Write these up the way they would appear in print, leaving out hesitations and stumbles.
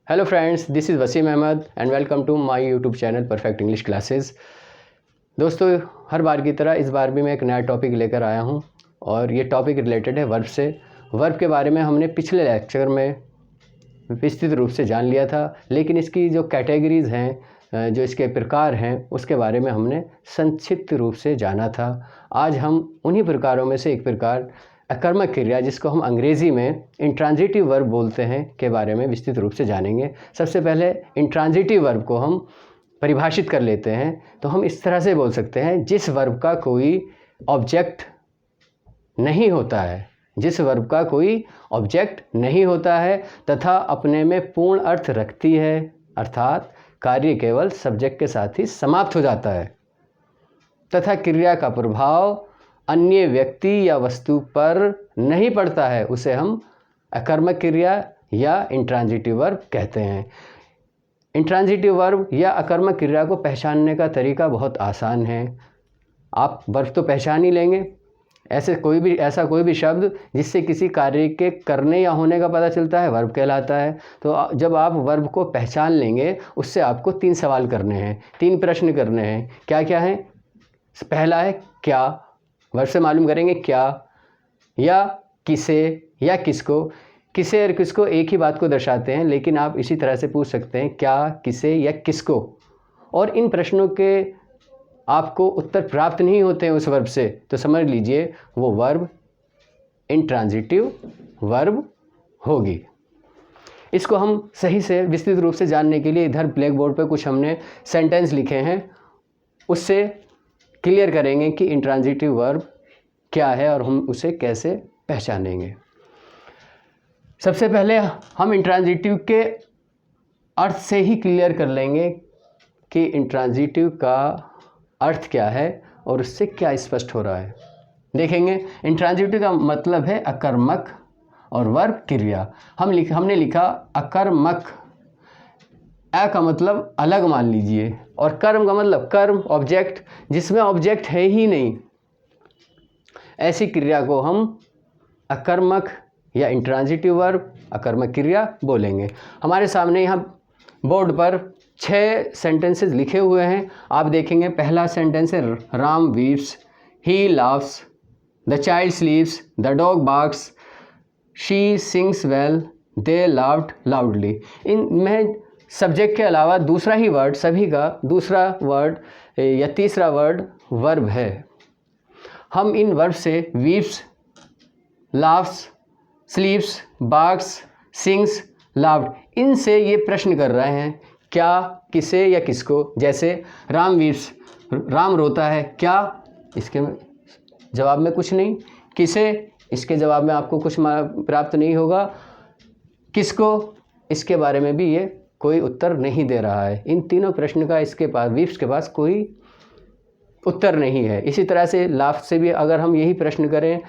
Hello friends, this is Wasim Ahmed and welcome to my YouTube channel perfect English classes. दोस्तों, हर बार की तरह इस बार भी मैं एक नया टॉपिक लेकर आया हूं और ये टॉपिक रिलेटेड है वर्ब से। वर्ब के बारे में हमने पिछले लेक्चर में विस्तृत रूप से जान लिया था, लेकिन इसकी जो कैटेगरीज़ हैं, जो इसके प्रकार हैं, उसके बारे में हमने संक्षिप्त रूप से जाना था। आज हम उन्हीं प्रकारों में से एक प्रकार अकर्मक क्रिया, जिसको हम अंग्रेज़ी में इंट्रांजिटिव वर्ब बोलते हैं, के बारे में विस्तृत रूप से जानेंगे। सबसे पहले इंट्रांजिटिव वर्ब को हम परिभाषित कर लेते हैं। तो हम इस तरह से बोल सकते हैं, जिस वर्ब का कोई ऑब्जेक्ट नहीं होता है, जिस वर्ब का कोई ऑब्जेक्ट नहीं होता है तथा अपने में पूर्ण अर्थ रखती है, अर्थात कार्य केवल सब्जेक्ट के साथ ही समाप्त हो जाता है तथा क्रिया का प्रभाव अन्य व्यक्ति या वस्तु पर नहीं पड़ता है, उसे हम अकर्मक क्रिया या इंट्रांजिटिव वर्ब कहते हैं। इंट्रांजिटिव वर्ब या अकर्मक क्रिया को पहचानने का तरीका बहुत आसान है। आप वर्ब तो पहचान ही लेंगे। ऐसा कोई भी शब्द जिससे किसी कार्य के करने या होने का पता चलता है, वर्ब कहलाता है। तो जब आप वर्ब को पहचान लेंगे, उससे आपको 3 सवाल करने हैं, 3 प्रश्न करने हैं। क्या क्या हैं? पहला है क्या। वर्ब से मालूम करेंगे क्या या किसे या किसको। किसे और किसको एक ही बात को दर्शाते हैं, लेकिन आप इसी तरह से पूछ सकते हैं क्या, किसे या किसको। और इन प्रश्नों के आपको उत्तर प्राप्त नहीं होते हैं उस वर्ब से, तो समझ लीजिए वो वर्ब इंट्रांजिटिव वर्ब होगी। इसको हम सही से विस्तृत रूप से जानने के लिए इधर ब्लैक बोर्ड पर कुछ हमने सेंटेंस लिखे हैं, उससे क्लियर करेंगे कि इंट्रांजिटिव वर्ब क्या है और हम उसे कैसे पहचानेंगे। सबसे पहले हम इंट्रांजिटिव के अर्थ से ही क्लियर कर लेंगे कि इंट्रांजिटिव का अर्थ क्या है और उससे क्या स्पष्ट हो रहा है। देखेंगे, इंट्रांजिटिव का मतलब है अकर्मक और वर्ब क्रिया। हमने लिखा अकर्मक। अ का मतलब अलग मान लीजिए, और कर्म का मतलब कर्म, ऑब्जेक्ट, जिसमें ऑब्जेक्ट है ही नहीं, ऐसी क्रिया को हम अकर्मक या इंट्रांजिटिव वर्ब, अकर्मक क्रिया बोलेंगे। हमारे सामने यहाँ बोर्ड पर 6 सेंटेंसेस लिखे हुए हैं। आप देखेंगे, पहला सेंटेंस है Ram weeps, he laughs, the child स्लीप्स, the dog barks, she sings well, they laughed loudly. इनमें सब्जेक्ट के अलावा दूसरा ही वर्ड, सभी का दूसरा वर्ड या तीसरा वर्ड वर्ब है। हम इन वर्ब से weeps, laughs, sleeps, barks, sings, laughed, इनसे ये प्रश्न कर रहे हैं, क्या, किसे या किसको। जैसे राम वीप्स, राम रोता है, क्या, इसके जवाब में कुछ नहीं। किसे, इसके जवाब में आपको कुछ प्राप्त नहीं होगा। किसको, इसके बारे में भी ये कोई उत्तर नहीं दे रहा है। इन तीनों प्रश्न का इसके पास, वीप्स के पास, कोई उत्तर नहीं है। इसी तरह से लाफ्ट से भी अगर हम यही प्रश्न करें,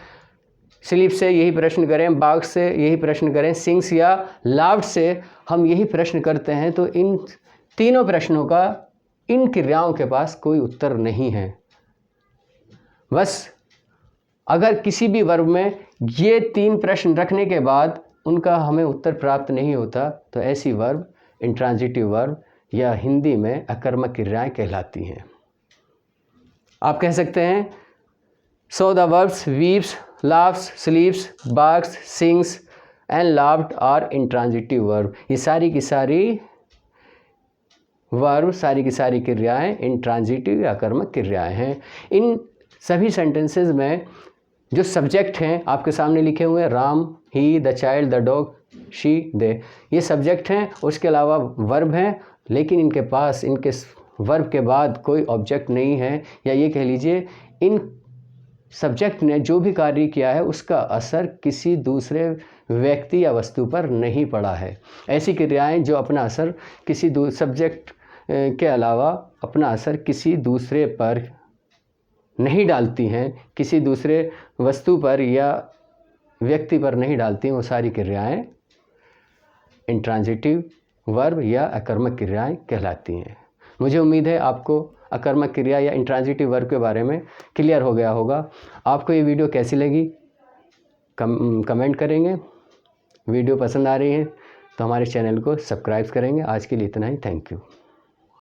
स्लीप से यही प्रश्न करें, बाग से यही प्रश्न करें, सिंग्स या लाफ्ट से हम यही प्रश्न करते हैं, तो इन तीनों प्रश्नों का इन क्रियाओं के पास कोई उत्तर नहीं है। बस अगर किसी भी वर्ब में ये 3 प्रश्न रखने के बाद उनका हमें उत्तर प्राप्त नहीं होता, तो ऐसी वर्ब इंट्रांजिटिव वर्ब या हिंदी में अकर्मक क्रियाएं कहलाती हैं। आप कह सकते हैं, so the verbs weeps, laughs, sleeps, barks, sings and laughed are intransitive verb. ये सारी की सारी वर्ब, सारी की सारी क्रियाएं इंट्रांजिटिव या अकर्मक क्रियाएं हैं। इन सभी सेंटेंसेस में जो सब्जेक्ट हैं आपके सामने लिखे हुए हैं, Ram, he, the child, the dog, she, they, ये सब्जेक्ट हैं। उसके अलावा वर्ब हैं, लेकिन इनके पास, इनके वर्ब के बाद कोई ऑब्जेक्ट नहीं है, या ये कह लीजिए इन सब्जेक्ट ने जो भी कार्य किया है उसका असर किसी दूसरे व्यक्ति या वस्तु पर नहीं पड़ा है। ऐसी क्रियाएं जो अपना असर किसी सब्जेक्ट के अलावा अपना असर किसी दूसरे पर नहीं डालती हैं, किसी दूसरे वस्तु पर या व्यक्ति पर नहीं डालती हैं, वो सारी क्रियाएं इंट्रांजिटिव वर्ब या अकर्मक क्रियाएं कहलाती हैं। मुझे उम्मीद है आपको अकर्मक क्रिया या इंट्रांजिटिव वर्ब के बारे में क्लियर हो गया होगा। आपको ये वीडियो कैसी लगी कमेंट करेंगे। वीडियो पसंद आ रही है तो हमारे चैनल को सब्सक्राइब करेंगे। आज के लिए इतना ही, थैंक यू।